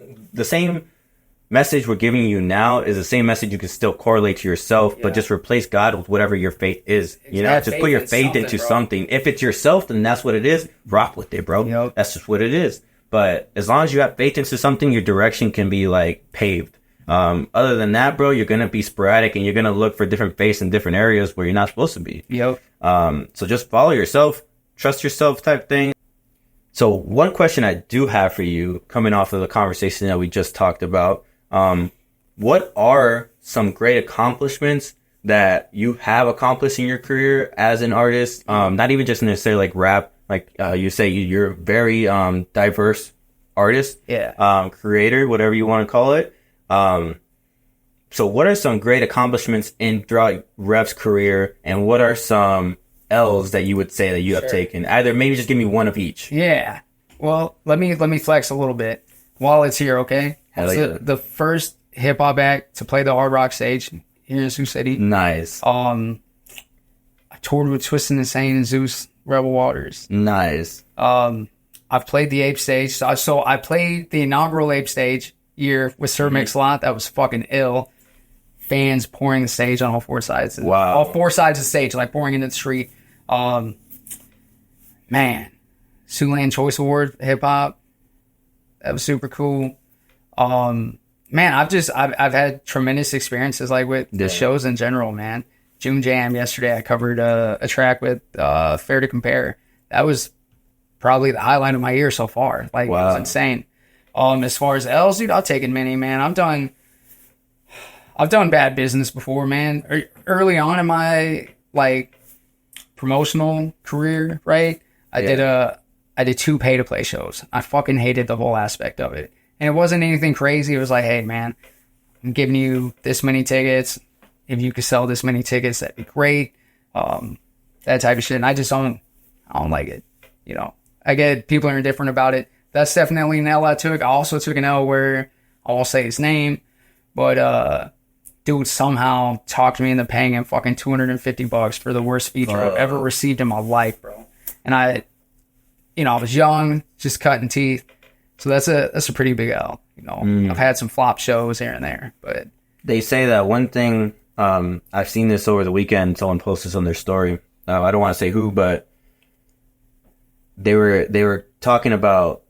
message we're giving you now is the same message you can still correlate to yourself, but just replace God with whatever your faith is. You know, just put your faith into something. If it's yourself, then that's what it is. Rock with it, bro. Yep. That's just what it is. But as long as you have faith into something, your direction can be like paved. Other than that, bro, you're going to be sporadic and you're going to look for different faiths in different areas where you're not supposed to be. Yep. So just follow yourself, trust yourself type thing. So one question I do have for you, coming off of the conversation that we just talked about, what are some great accomplishments that you have accomplished in your career as an artist? Not even just necessarily like rap, like you say you're a very diverse artist, creator, whatever you want to call it. So what are some great accomplishments throughout Rev's career, and what are some L's that you would say that you have taken? Either maybe just give me one of each. Yeah. Well, let me flex a little bit while it's here, okay? So the first hip hop act to play the hard rock stage here in Sioux City. Nice. I toured with Twisted Insane and Zeus Rebel Waters. Nice. I've played the Ape stage. So I played the inaugural Ape stage year with Sir Mix-a-Lot. That was fucking ill. Fans pouring the stage on all four sides. Wow. All four sides of the stage, like pouring into the street. Man, Siouxland Choice Award hip hop. That was super cool. Man, I've had tremendous experiences like with the shows in general, man. June Jam yesterday, I covered a track with Fair to Compare. That was probably the highlight of my year so far. Like, it was insane. As far as L's, dude, I've taken many, man. I've done bad business before, man. Early on in my like promotional career, right? I did 2 pay-to-play shows. I fucking hated the whole aspect of it. And it wasn't anything crazy. It was like, hey, man, I'm giving you this many tickets. If you could sell this many tickets, that'd be great. That type of shit. And I don't like it. You know, I get people are indifferent about it. That's definitely an L I took. I also took an L where I won't say his name, but dude somehow talked me into paying him fucking $250 for the worst feature I've ever received in my life, bro. And I was young, just cutting teeth. So that's a pretty big L. You know, I've had some flop shows here and there, but they say that one thing. I've seen this over the weekend. Someone posted this on their story. I don't want to say who, but they were talking about.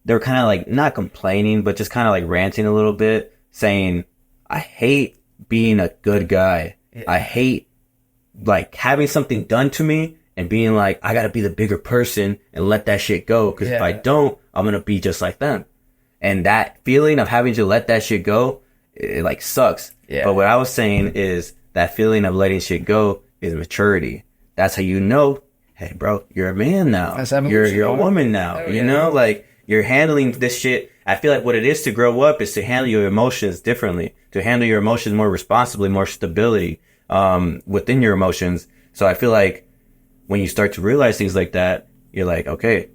They were kind of like not complaining, but just kind of like ranting a little bit, saying, "I hate being a good guy. Yeah. I hate like having something done to me." And being like, I gotta be the bigger person and let that shit go. Cause if I don't, I'm gonna be just like them. And that feeling of having to let that shit go, it like sucks. Yeah. But what I was saying is that feeling of letting shit go is maturity. That's how you know, hey bro, you're a man now. You're a woman now. You know, like you're handling this shit. I feel like what it is to grow up is to handle your emotions differently, to handle your emotions more responsibly, more stability, within your emotions. So I feel like, when you start to realize things like that, you're like, okay,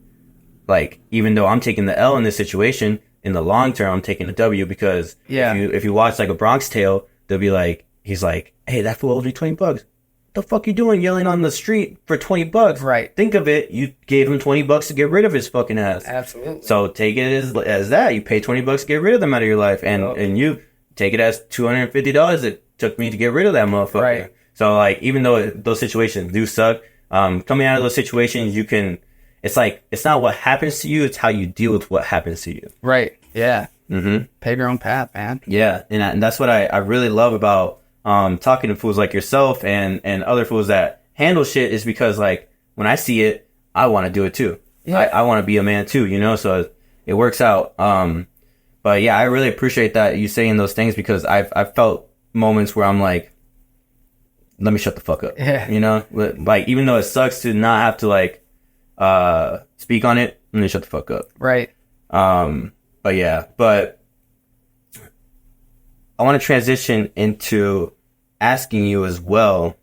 like, even though I'm taking the L in this situation, in the long term, I'm taking the W because if you watch like a Bronx Tale, they'll be like, he's like, hey, that fool owes me $20. the fuck you doing yelling on the street for $20? Right. Think of it. You gave him $20 to get rid of his fucking ass. Absolutely. So take it as that. You pay $20 to get rid of them out of your life. And you take it as $250 it took me to get rid of that motherfucker. Right. So like, even though those situations do suck, coming out of those situations, you can, it's like, it's not what happens to you, it's how you deal with what happens to you. Right. Yeah. Mm-hmm. Pave your own path, man. Yeah. And that's what I really love about talking to fools like yourself and other fools that handle shit, is because like, when I see it, I want to do it too. Yeah. I want to be a man too, you know, so it works out. But yeah, I really appreciate that you saying those things, because I've felt moments where I'm like, let me shut the fuck up. Yeah. You know, like, even though it sucks to not have to like speak on it, let me shut the fuck up. Right. But yeah, but I want to transition into asking you as well.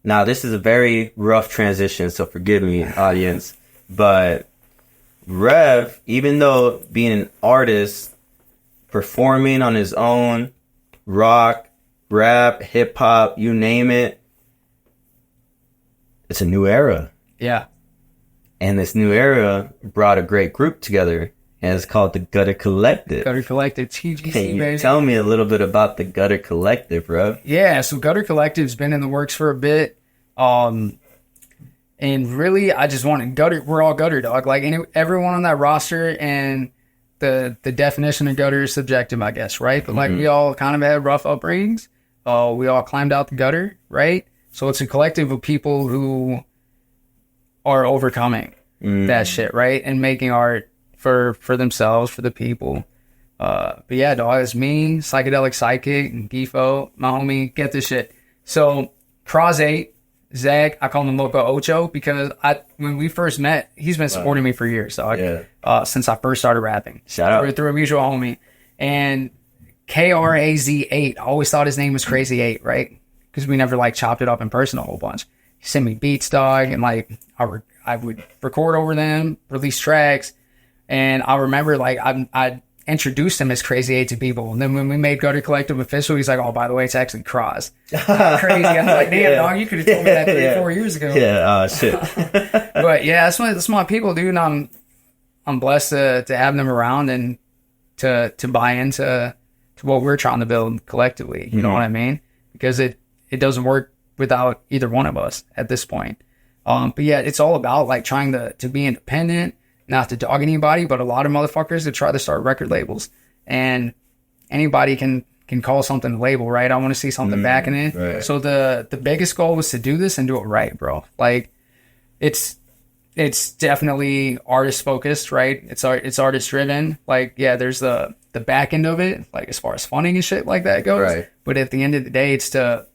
Now, this is a very rough transition, so forgive me, audience. But Rev, even though being an artist, performing on his own, rock, rap, hip hop, you name it, it's a new era. Yeah. And this new era brought a great group together, and it's called the Gutter Collective. Gutter Collective, TGC, Can you baby. tell me a little bit about the Gutter Collective, bro? Yeah, so Gutter Collective's been in the works for a bit. And really, I just wanted gutter. We're all gutter, dog. Like everyone on that roster, and the definition of gutter is subjective, I guess, right? But like, we all kind of had rough upbringings. We all climbed out the gutter, right? So it's a collective of people who are overcoming that shit, right? And making art for themselves, for the people. But yeah, dog, it's me, Psychedelic Psychic, and Gifo, my homie. Get this shit. So Cross8, Zach, I call him Loco Ocho, because when we first met, he's been supporting me for years, dog. Yeah. Since I first started rapping. Shout out. Through a mutual homie. And KRAZ8, I always thought his name was Crazy 8, right? Because we never like chopped it up in person a whole bunch. He sent me beats, dog, and like I would record over them, release tracks, and I remember like I introduced him as Crazy 8 to people, and then when we made Gutter Collective official, he's like, "Oh, by the way, it's actually Cross." Crazy. I'm like, "Damn, dog, you could have told me that 3-4 years ago." Yeah, shit. But yeah, that's my people, dude. And I'm blessed to have them around and to buy into what we're trying to build collectively. You know what I mean? Because it doesn't work without either one of us at this point. But yeah, it's all about like trying to be independent, not to dog anybody, but a lot of motherfuckers that try to start record labels, and anybody can call something a label, right? I want to see something backing it. Right. So the biggest goal was to do this and do it right, bro. Like it's definitely artist focused, right? It's artist driven. Like, yeah, there's the back end of it, like as far as funding and shit like that goes. Right. But at the end of the day, it's to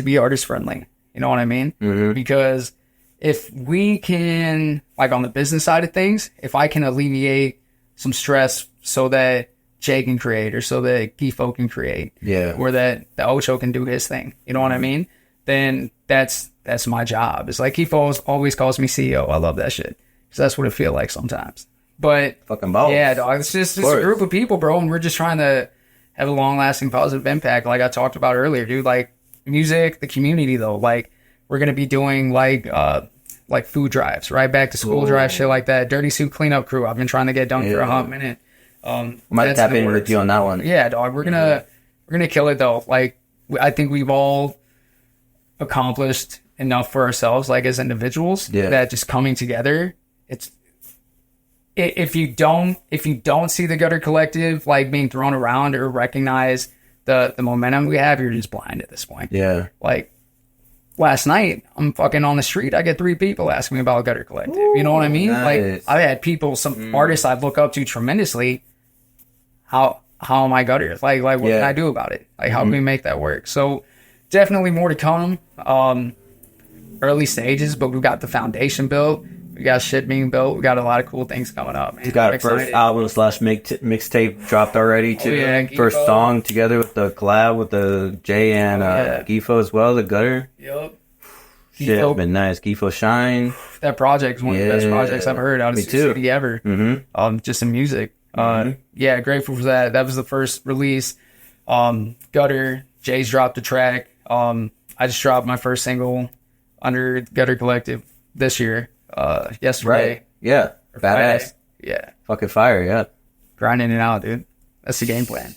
be artist friendly. You know what I mean? Mm-hmm. Because if we can, like on the business side of things, if I can alleviate some stress so that Jay can create, or so that Gifo can create, or that the Ocho can do his thing, you know what I mean? Then that's my job. It's like Gifo always calls me CEO. I love that shit, because that's what it feels like sometimes. But fucking balls. Yeah, dog. It's just a group of people, bro, and we're just trying to have a long lasting positive impact, like I talked about earlier, dude. Like music, the community, though. Like we're gonna be doing like food drives, right? Back to school drives, shit like that. Dirty Suit cleanup crew. I've been trying to get done for a hot minute. Might tap in with you on that one. Yeah, dog. We're gonna kill it though. Like I think we've all accomplished enough for ourselves, like as individuals, that just coming together. It's if you don't see the Gutter Collective like being thrown around, or recognize the momentum we have, you're just blind at this point. Yeah. Like last night, I'm fucking on the street. I get 3 people asking me about Gutter Collective. You know what I mean? Nice. Like I had people, some artists I look up to tremendously. How am I gutter? Like what can I do about it? Like how can we make that work? So definitely more to come. Early stages, but we've got the foundation built. We got shit being built. We got a lot of cool things coming up, man. You got a first album / mixtape dropped already too. Yeah, first song together with the collab with the Jay and Gifo as well, the Gutter. Yep. Shit, been nice. Gifo Shine. That project is one of the best projects I've heard out of city ever. Just in music. Yeah, grateful for that. That was the first release. Gutter, Jay's dropped a track. I just dropped my first single under Gutter Collective this year, yesterday. Right. Yeah. Or Badass. Friday. Yeah. Fucking fire. Yeah. Grinding it out, dude. That's the game plan.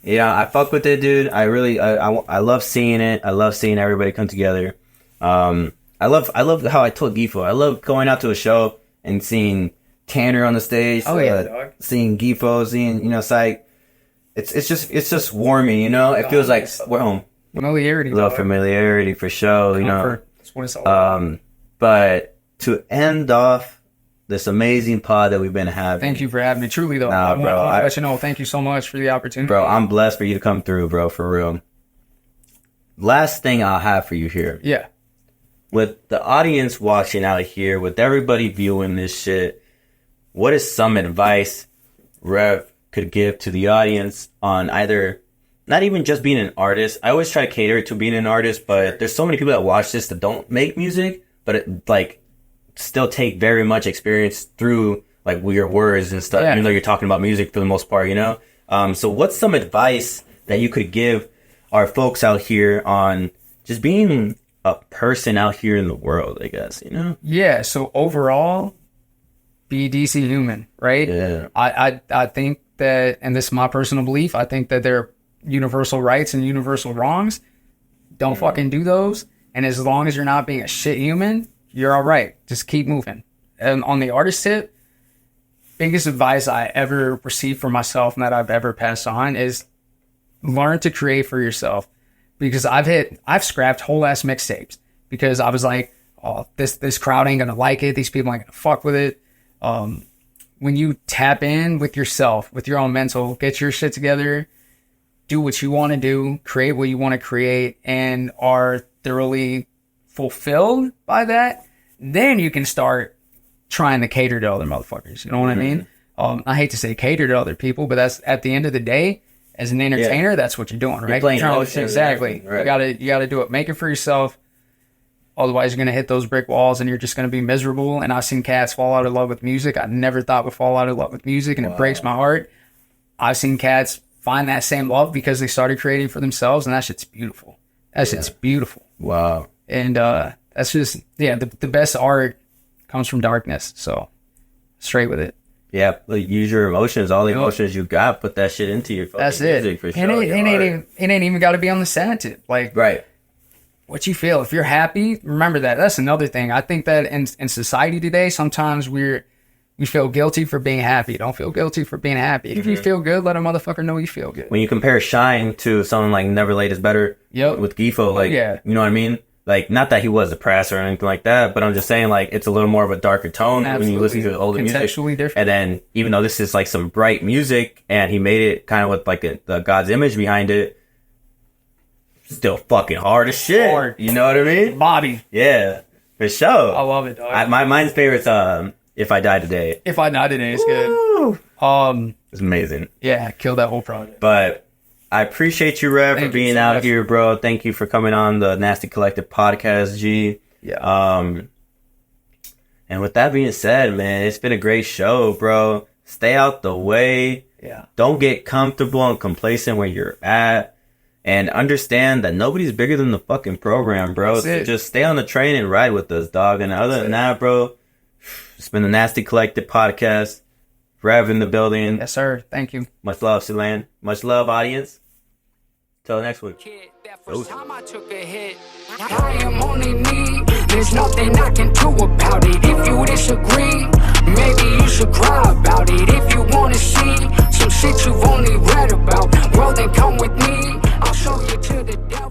Yeah, I fuck with it, dude. I really, I love seeing it. I love seeing everybody come together. I love how I told Gifo. I love going out to a show and seeing Tanner on the stage. Oh yeah, dog. Seeing Gifo, seeing, you know, Psych. It's just warming, you know. It feels like we're home. Familiarity. A little familiarity for sure, you know. That's what it's all about. But to end off this amazing pod that we've been having. Thank you for having me. Truly, though. Nah, bro. I let you know. Thank you so much for the opportunity. Bro, I'm blessed for you to come through, bro, for real. Last thing I'll have for you here. Yeah. With the audience watching out here, with everybody viewing this shit, what is some advice Rev could give to the audience on either, not even just being an artist. I always try to cater to being an artist, but there's so many people that watch this that don't make music, but it, like, still take very much experience through like your words and stuff, even though you're talking about music for the most part, you know? So what's some advice that you could give our folks out here on just being a person out here in the world, I guess, you know? Yeah. So overall, be a decent human, right? Yeah. I think that, and this is my personal belief, I think that there are universal rights and universal wrongs. Don't fucking do those. And as long as you're not being a shit human, you're all right. Just keep moving. And on the artist tip, biggest advice I ever received for myself and that I've ever passed on is learn to create for yourself. Because I've scrapped whole ass mixtapes because I was like, oh, this crowd ain't gonna like it. These people ain't gonna fuck with it. When you tap in with yourself, with your own mental, get your shit together, do what you want to do, create what you want to create, and are thoroughly fulfilled by that, then you can start trying to cater to other motherfuckers. You know what I mean? I hate to say cater to other people, but that's at the end of the day, as an entertainer, that's what you're doing, right? Exactly. Right. You gotta do it. Make it for yourself. Otherwise, you're gonna hit those brick walls, and you're just gonna be miserable. And I've seen cats fall out of love with music. I never thought would fall out of love with music, and it breaks my heart. I've seen cats find that same love because they started creating for themselves, and that shit's beautiful. That shit's beautiful. Wow. And that's just, the best art comes from darkness. So straight with it. Yeah, like use your emotions, all the emotions you got, put that shit into your fucking music for sure. And it ain't even got to be on the sanative. Like, right. What you feel. If you're happy, remember that. That's another thing. I think that in society today, sometimes we feel guilty for being happy. Don't feel guilty for being happy. If you feel good, let a motherfucker know you feel good. When you compare Shine to someone like Never Late Is Better with Gifo, like, you know what I mean? Like, not that he was depressed or anything like that, but I'm just saying, like, it's a little more of a darker tone when you listen to the older music. Conceptually different. And then, even though this is, like, some bright music, and he made it kind of with, like, the God's image behind it, still fucking hard as shit. Hard. You know what I mean? Bobby. Yeah, for sure. I love it, dog. Mine's favorite's, If I Die Today. If I Die Today is good. It's amazing. Yeah, kill that whole project. But I appreciate you, Rev, for being out here, bro. Thank you for coming on the Nasty Collective podcast, G. Yeah. And with that being said, man, it's been a great show, bro. Stay out the way. Yeah. Don't get comfortable and complacent where you're at. And understand that nobody's bigger than the fucking program, bro. So just stay on the train and ride with us, dog. And other than that, bro, it's been the Nasty Collective podcast. Rev in the building. Yes, sir. Thank you. Much love, Silan. Much love, audience. Till next week. That first time I took a hit, I am only me. There's nothing I can do about it. If you disagree, maybe you should cry about it. If you wanna see some shit you've only read about, well then come with me. I'll show you to the devil.